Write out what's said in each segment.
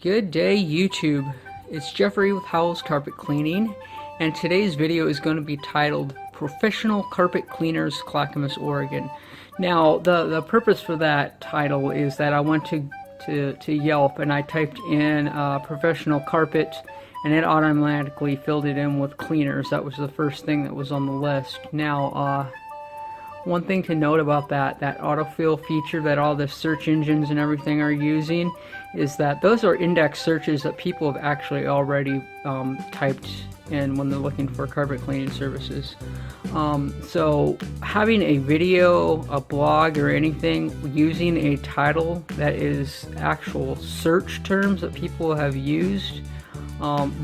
Good day, YouTube. It's Jeffrey with Howells Carpet Cleaning, and today's video is going to be titled Professional Carpet Cleaners, Clackamas, Oregon. Now, the purpose for that title is that I went to Yelp and I typed in professional carpet, and it automatically filled it in with cleaners. That was the first thing that was on the list. Now, one thing to note about that autofill feature that all the search engines and everything are using is that those are index searches that people have actually already typed in when they're looking for carpet cleaning services. So having a video, a blog, or anything using a title that is actual search terms that people have used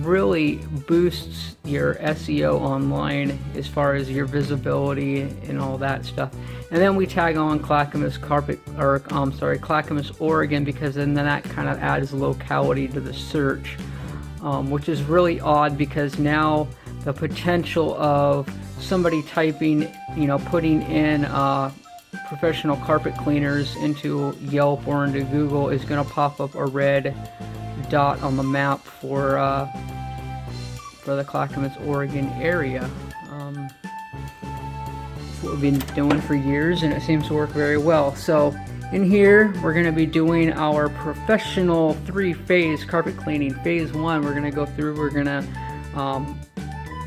really boosts your SEO online as far as your visibility and all that stuff. And then we tag on Clackamas Clackamas, Oregon, because then that kind of adds locality to the search, which is really odd because now the potential of somebody typing, putting in professional carpet cleaners into Yelp or into Google is going to pop up a red dot on the map for the Clackamas, Oregon area. That's what we've been doing for years, and it seems to work very well. So in here we're going to be doing our professional 3-phase carpet cleaning. Phase 1, we're going to go through, we're going to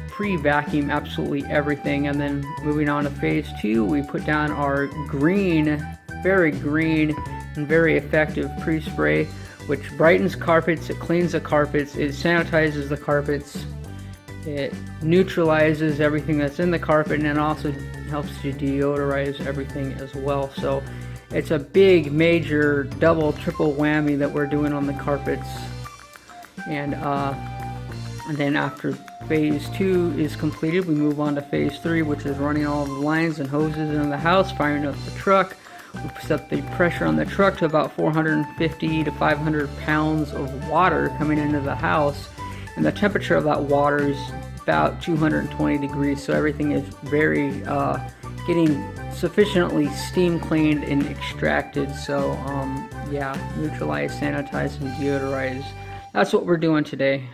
pre-vacuum absolutely everything, and then moving on to phase 2, we put down our very green and very effective pre-spray, which brightens carpets, it cleans the carpets, it sanitizes the carpets, it neutralizes everything that's in the carpet, and it also helps to deodorize everything as well. So it's a big, major, double, triple whammy that we're doing on the carpets. And then after phase 2 is completed, we move on to phase 3, which is running all the lines and hoses into the house, firing up the truck. We set the pressure on the truck to about 450 to 500 pounds of water coming into the house, and the temperature of that water is about 220 degrees, so everything is very getting sufficiently steam cleaned and extracted. So yeah, neutralize, sanitize, and deodorize. That's what we're doing today.